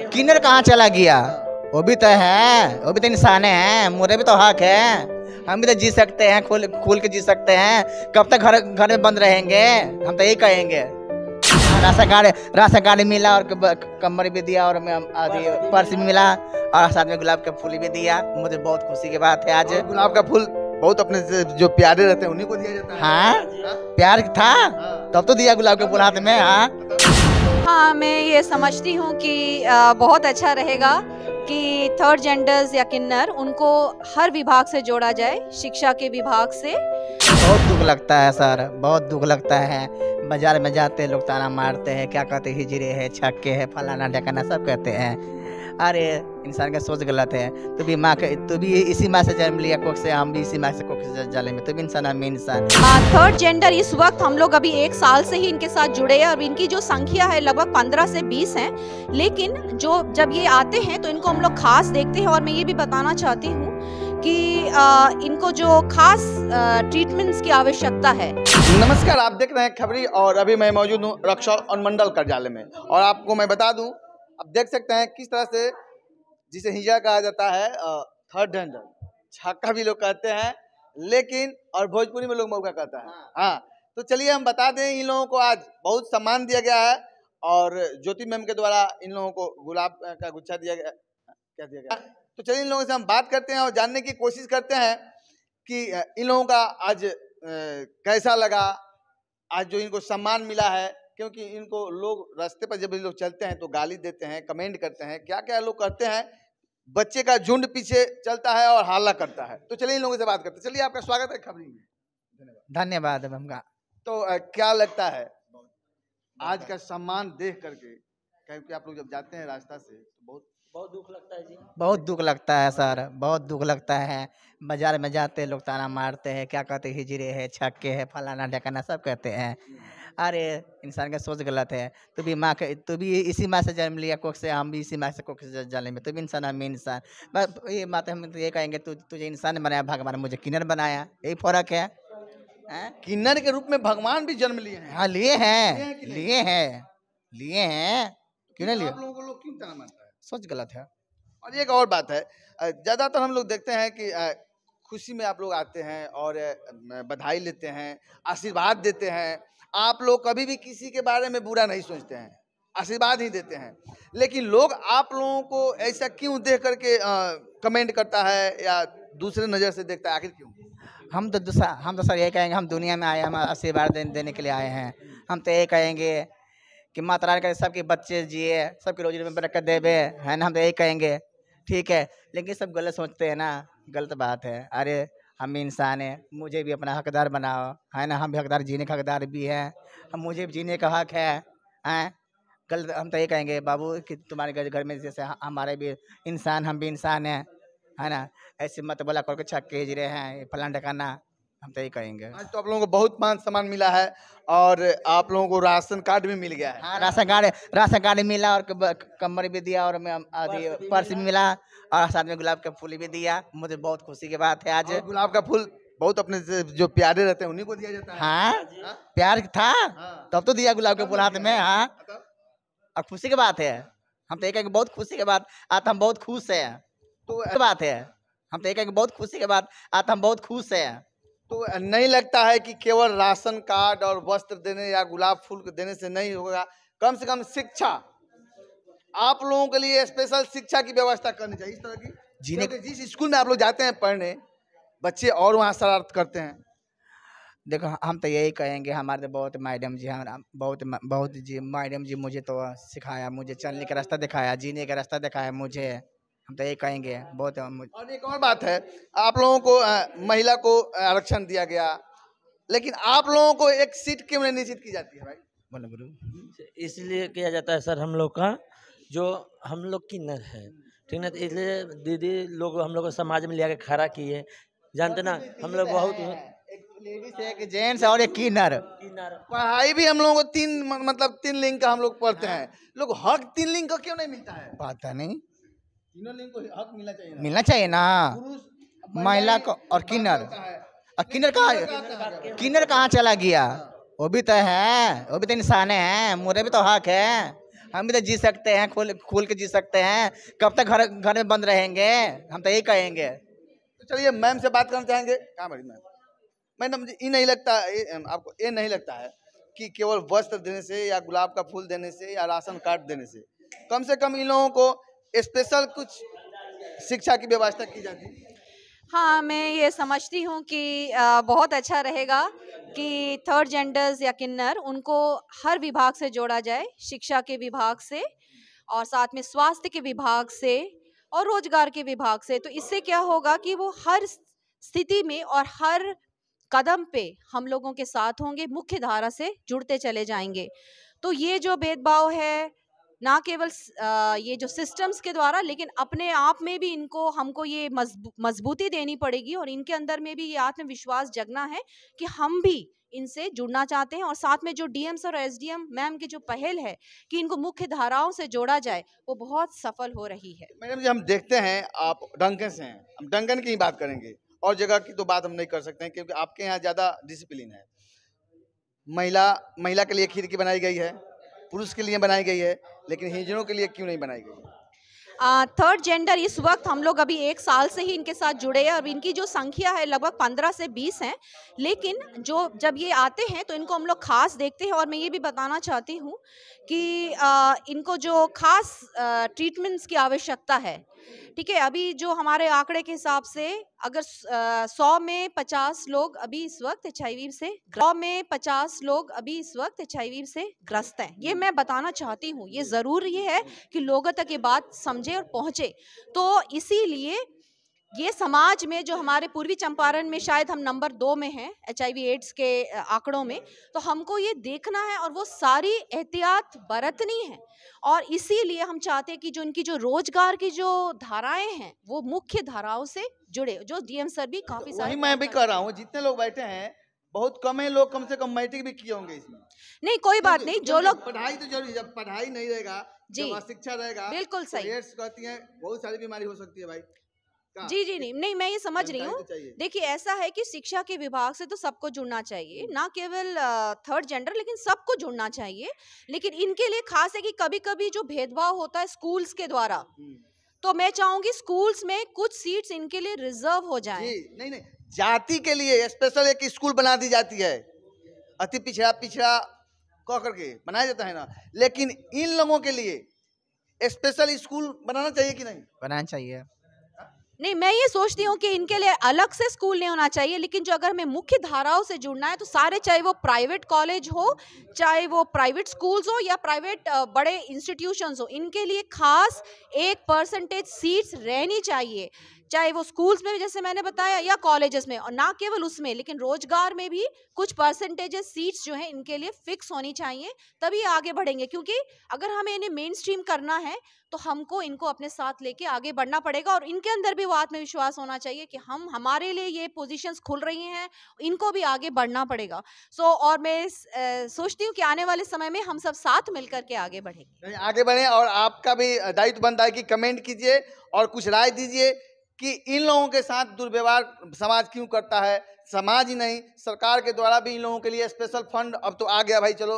किन्नर कहाँ चला गया? वो भी तो है, वो भी तो इंसान है, मुझे भी तो हक है। हम भी तो जी सकते हैं, खुल खुल के जी सकते हैं। कब तक घर घर में बंद रहेंगे? हम तो यही कहेंगे। राशन कार्ड मिला और कमर भी दिया और पर्स भी मिला और साथ में गुलाब का फूल भी दिया। मुझे बहुत खुशी की बात है आज। गुलाब का फूल बहुत अपने से जो प्यारे रहते हैं उन्हीं को दिया जाता है। हाँ, प्यार था तब तो दिया गुलाब के फूल हाथ में। हाँ, मैं ये समझती हूँ कि बहुत अच्छा रहेगा कि थर्ड जेंडर्स या किन्नर उनको हर विभाग से जोड़ा जाए, शिक्षा के विभाग से। बहुत दुख लगता है सर, बहुत दुख लगता है। बाजार में जाते हैं लोग ताना मारते हैं, क्या कहते हैं, हिजरे है, छक्के है, फलाना ढकाना सब कहते हैं। अरे इंसान का सोच गलत है। तू भी इसी माँ से जन्म लिया कोख से, हम भी इसी माँ से कोख से जन्मे में। तू भी इंसान, हम भी इंसान। थर्ड जेंडर इस वक्त हम लोग अभी 1 साल से ही इनके साथ जुड़े हैं और इनकी जो संख्या है लगभग 15 से 20 है। लेकिन जब ये आते हैं तो इनको हम लोग खास देखते हैं। और मैं ये भी बताना चाहती हूँ कि इनको जो खास ट्रीटमेंट्स की आवश्यकता है। नमस्कार, आप देख रहे हैं खबरी और अभी मैं मौजूद हूँ रक्सौल अनुमंडल कार्यालय में। और आपको मैं बता दूं, आप देख सकते हैं किस तरह से जिसे हिजा कहा जाता है, थर्ड जेंडर, छक्का भी लोग कहते हैं, लेकिन और भोजपुरी में लोग मौका कहता है। हाँ, तो चलिए हम बता दें, इन लोगों को आज बहुत सम्मान दिया गया है और ज्योति मैम के द्वारा इन लोगों को गुलाब का गुच्छा दिया गया, क्या दिया गया। तो चलिए इन लोगों से हम बात करते हैं और जानने की कोशिश करते हैं कि इन लोगों का आज कैसा लगा, आज जो इनको सम्मान मिला है। क्योंकि इनको लोग रास्ते पर जब ये लोग चलते हैं तो गाली देते हैं, कमेंट करते हैं, क्या क्या लोग करते हैं। बच्चे का झुंड पीछे चलता है और हल्ला करता है। तो चलिए इन लोगों से बात करते हैं। चलिए, आपका स्वागत है खबरी में। धन्यवाद मैम का। तो क्या लगता है आज का सम्मान देख करके? क्योंकि आप लोग जब जाते हैं रास्ता से तो बहुत दुख लगता है जी। बहुत दुख लगता है सर, बहुत दुख लगता है। बाजार में जाते हैं लोग ताना मारते हैं, क्या कहते हैं, हिजरे है, छक्के है, फलाना ढकाना सब कहते हैं। अरे इंसान का सोच गलत है। तू भी इसी माँ से जन्म लिया कोख से, हम भी इसी माँ से कोख से जन्मे में। तू भी इंसान, हम भी इंसान। बस ये बात हम तो ये कहेंगे, तुझे इंसान ने बनाया, भगवान ने मुझे किन्नर बनाया, यही फर्क है। किन्नर के रूप में भगवान भी जन्म लिए हैं। हाँ, लिए हैं, लिए हैं, लिए हैं। क्यों नहीं लिए? आप लोगों को लोग क्यों ताना मारता है? सोच गलत है। और एक और बात है, ज्यादातर हम लोग देखते हैं कि खुशी में आप लोग आते हैं और बधाई लेते हैं, आशीर्वाद देते हैं। आप लोग कभी भी किसी के बारे में बुरा नहीं सोचते हैं, आशीर्वाद ही देते हैं। लेकिन लोग आप लोगों को ऐसा क्यों देख करके कमेंट करता है या दूसरे नज़र से देखता है, आखिर क्यों? हम तो सर ये कहेंगे, हम दुनिया में आए, हम आशीर्वाद देने के लिए आए हैं। हम तो ये कहेंगे कि माता रानी करे सबके बच्चे जिए, सबकी रोजी में बरकत देवे, है ना। हम तो यही कहेंगे, ठीक है। लेकिन सब गलत सोचते हैं ना, गलत बात है। अरे हम भी इंसान हैं, मुझे भी अपना हकदार बनाओ, है ना। हम भी हकदार, जीने का हकदार भी है, हम मुझे भी जीने का हक है। गलत हम तो ये कहेंगे बाबू कि तुम्हारे घर में जैसे हमारे भी इंसान, हम भी इंसान हैं, है ना। ऐसे मत बोला करके छक्के हिजरे हैं, फलान ढकाना। हम तो यही कहेंगे। आज तो आप लोगों को बहुत मान सम्मान मिला है और आप लोगों को राशन कार्ड भी मिल गया है। हाँ, राशन कार्ड मिला और कमर भी दिया और पर्स भी मिला और साथ में गुलाब का फूल भी दिया। मुझे बहुत खुशी की बात है आज। गुलाब का फूल बहुत अपने से जो प्यारे रहते हैं उन्हीं को दिया जाता है। हाँ, प्यार था तब तो दिया गुलाब के फूल हाथ में। हाँ, और खुशी की बात है। हम तो ये कहेंगे बहुत खुशी की बात, आज हम बहुत खुश हैं। तो बात है, हम तो ये कहेंगे बहुत खुशी की बात, आज हम बहुत खुश हैं। तो नहीं लगता है कि केवल राशन कार्ड और वस्त्र देने या गुलाब फूल देने से नहीं होगा, कम से कम शिक्षा, आप लोगों के लिए स्पेशल शिक्षा की व्यवस्था करनी चाहिए इस तरह की। जिस स्कूल में आप लोग जाते हैं पढ़ने, बच्चे और वहाँ शरारत करते हैं। देखो हम तो यही कहेंगे, हमारे तो बहुत मैडम जी, हमारा बहुत जी मैडम जी मुझे तो सिखाया, मुझे चलने का रास्ता दिखाया, जीने का रास्ता दिखाया मुझे। हम तो यही कहेंगे बहुत। और एक और बात है, आप लोगों को महिला को आरक्षण दिया गया, लेकिन आप लोगों को एक सीट क्यों नहीं निश्चित की जाती है भाई? बोलो गुरु। इसलिए किया जाता है सर, हम लोग का जो हम लोग किन्नर है, ठीक ना, तो इसलिए दीदी लोग हम लोग को समाज में लिया के खड़ा किए, जानते ना। हम लोग बहुत एक लेडीज है, एक जेंट्स और एक किन्नर। पढ़ाई भी हम लोगों को तीन लिंग का हम लोग पढ़ते हैं। लोग हक 3 लिंग का क्यों नहीं मिलता है? पता नहीं, तीनों लिंग को हक मिलना चाहिए ना, महिला को और किन्नर। और किन्नर कहाँ चला गया? वो भी तो है, वो भी तो इंसान है, मुझे भी तो हक है। हम भी तो जी सकते हैं, खोल के जी सकते हैं। कब तक घर में बंद रहेंगे? हम तो यही कहेंगे। तो चलिए मैम से बात करना चाहेंगे। कहाँ बड़ी मैम? मैडम ये नहीं लगता, आपको ये नहीं लगता है कि केवल वस्त्र देने से या गुलाब का फूल देने से या राशन कार्ड देने से कम से कम इन लोगों को स्पेशल कुछ शिक्षा की व्यवस्था की जाती है? हाँ, मैं ये समझती हूँ कि बहुत अच्छा रहेगा कि थर्ड जेंडर्स या किन्नर उनको हर विभाग से जोड़ा जाए, शिक्षा के विभाग से और साथ में स्वास्थ्य के विभाग से और रोजगार के विभाग से। तो इससे क्या होगा कि वो हर स्थिति में और हर कदम पे हम लोगों के साथ होंगे, मुख्य धारा से जुड़ते चले जाएंगे। तो ये जो भेदभाव है ना केवल ये जो सिस्टम्स के द्वारा, लेकिन अपने आप में भी इनको हमको ये मजबूती देनी पड़ेगी और इनके अंदर में भी ये आत्मविश्वास जगना है कि हम भी इनसे जुड़ना चाहते हैं। और साथ में जो डीएम्स और एसडीएम मैम की जो पहल है कि इनको मुख्य धाराओं से जोड़ा जाए, वो बहुत सफल हो रही है। मैडम जी, हम देखते हैं आप डंकन से हैं, हम डंकन की ही बात करेंगे और जगह की तो बात हम नहीं कर सकते हैं क्योंकि आपके यहाँ ज़्यादा डिसिप्लिन है। महिला के लिए खिड़की बनाई गई है, पुरुष के लिए बनाई गई है, लेकिन हिजड़ों के लिए क्यों नहीं बनाई गई? थर्ड जेंडर इस वक्त हम लोग अभी 1 साल से ही इनके साथ जुड़े हैं और इनकी जो संख्या है लगभग 15 से 20 हैं। लेकिन जो जब ये आते हैं तो इनको हम लोग खास देखते हैं और मैं ये भी बताना चाहती हूँ कि इनको जो खास ट्रीटमेंट्स की आवश्यकता है, ठीक है। अभी जो हमारे आंकड़े के हिसाब से अगर 100 में 50 लोग अभी इस वक्त एचआईवी से 100 में 50 लोग अभी इस वक्त एचआईवी से ग्रस्त हैं। ये मैं बताना चाहती हूँ, ये ज़रूरी है कि लोगों तक ये बात समझे और पहुँचे। तो इसीलिए ये समाज में जो हमारे पूर्वी चंपारण में शायद हम नंबर 2 में हैं एचआईवी एड्स के आंकड़ों में, तो हमको ये देखना है और वो सारी एहतियात बरतनी है। और इसीलिए हम चाहते हैं कि जो इनकी जो रोजगार की जो धाराएं हैं वो मुख्य धाराओं से जुड़े, जो डीएम सर भी काफी सारे। वही मैं भी कह रहा हूँ, जितने लोग बैठे हैं बहुत कम है लोग, कम से कम मैट्रिक भी किए होंगे इसमें। नहीं, कोई बात नहीं, जो लोग पढ़ाई तो जरूरी, जब पढ़ाई नहीं रहेगा, जब शिक्षा रहेगा, बिल्कुल सही कहती है बहुत सारी बीमारी हो सकती है भाई। जी नहीं, मैं ये समझ रही हूँ। देखिए, ऐसा है कि शिक्षा के विभाग से तो सबको जुड़ना चाहिए, ना केवल थर्ड जेंडर, लेकिन सबको जुड़ना चाहिए। लेकिन इनके लिए खास है कि कभी कभी जो भेदभाव होता है स्कूल्स के द्वारा, तो मैं चाहूंगी स्कूल्स में कुछ सीट्स इनके लिए रिजर्व हो जाएं। नहीं, जाति के लिए स्पेशल एक स्कूल बना दी जाती है, अति पिछड़ा कह करके बनाया जाता है ना, लेकिन इन लोगों के लिए स्पेशल स्कूल बनाना चाहिए कि नहीं? बनाना चाहिए। नहीं, मैं ये सोचती हूँ कि इनके लिए अलग से स्कूल नहीं होना चाहिए, लेकिन जो अगर हमें मुख्य धाराओं से जुड़ना है तो सारे, चाहे वो प्राइवेट कॉलेज हो, चाहे वो प्राइवेट स्कूल्स हो या प्राइवेट बड़े इंस्टीट्यूशंस हो, इनके लिए खास 1% सीट्स रहनी चाहिए, चाहे वो स्कूल्स में जैसे मैंने बताया या कॉलेजेस में। और ना केवल उसमें, लेकिन रोजगार में भी कुछ परसेंटेजेस सीट्स जो हैं इनके लिए फिक्स होनी चाहिए, तभी आगे बढ़ेंगे। क्योंकि अगर हमें इन्हें मेन स्ट्रीम करना है तो हमको इनको अपने साथ लेके आगे बढ़ना पड़ेगा और इनके अंदर भी वो आत्मविश्वास होना चाहिए कि हमारे लिए ये पोजीशंस खुल रही हैं, इनको भी आगे बढ़ना पड़ेगा। और मैं सोचती हूँ कि आने वाले समय में हम सब साथ मिलकर के आगे बढ़ेंगे। आगे बढ़े और आपका भी दायित्व बनता है कि कमेंट कीजिए और कुछ राय दीजिए कि इन लोगों के साथ दुर्व्यवहार समाज क्यों करता है। समाज ही नहीं, सरकार के द्वारा भी इन लोगों के लिए स्पेशल फंड अब तो आ गया भाई। चलो,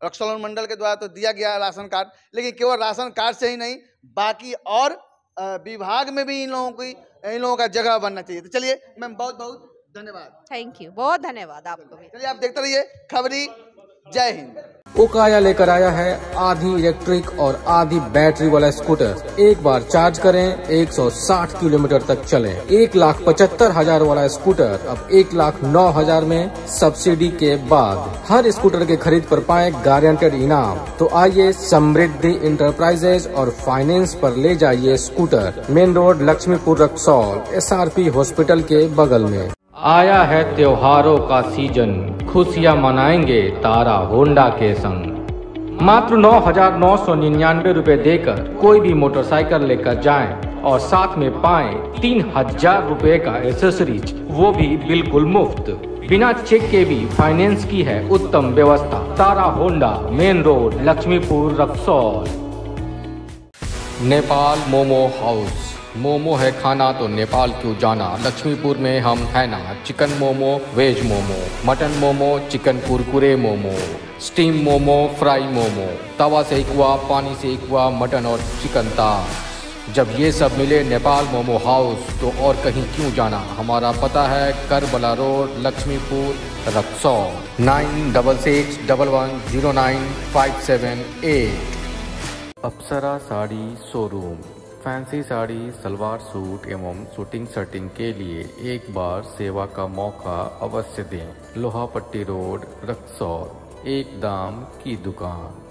रक्षा मंडल के द्वारा तो दिया गया राशन कार्ड, लेकिन केवल राशन कार्ड से ही नहीं, बाकी और विभाग में भी इन लोगों का जगह बनना चाहिए। तो चलिए मैम, बहुत बहुत धन्यवाद। थैंक यू, बहुत धन्यवाद आपको भी। चलिए आप देखते रहिए खबरी। जय हिंद। ओकाया लेकर आया है आधी इलेक्ट्रिक और आधी बैटरी वाला स्कूटर। एक बार चार्ज करें 160 किलोमीटर तक चलें। 1,75,000 वाला स्कूटर अब 1,09,000 में सब्सिडी के बाद। हर स्कूटर के खरीद पर पाएं गारंटेड इनाम। तो आइए समृद्धि इंटरप्राइजेज और फाइनेंस पर ले जाइए scooter. Main road, Laxmipur, Raxaul, SRP hospital के बगल में। आया है त्योहारों का सीजन, खुशियाँ मनाएंगे तारा होंडा के संग। मात्र 9,999 रुपए देकर कोई भी मोटरसाइकिल लेकर जाएं और साथ में पाएं 3,000 रुपए का एसेसरीज, वो भी बिल्कुल मुफ्त। बिना चेक के भी फाइनेंस की है उत्तम व्यवस्था। Tara Honda, main road, Laxmipur, Raxaul. Nepal momo house, momo है खाना तो नेपाल क्यों जाना। लक्ष्मीपुर में हम है ना, chicken momo, veg momo, mutton momo, chicken कुरकुरे मोमो, स्टीम मोमो, फ्राई मोमो, तवा से हुआ, पानी से हुआ, मटन और चिकन था। जब ये सब मिले नेपाल मोमो हाउस तो और कहीं क्यों जाना। हमारा पता है Karbala road, Laxmipur, Raxaul. 9666110958। Apsara sari showroom. Fancy sari, salwar suit एवं शूटिंग शर्टिंग के लिए एक बार सेवा का मौका अवश्य दें। लोहापट्टी रोड, रक्सौल। एक दाम की दुकान।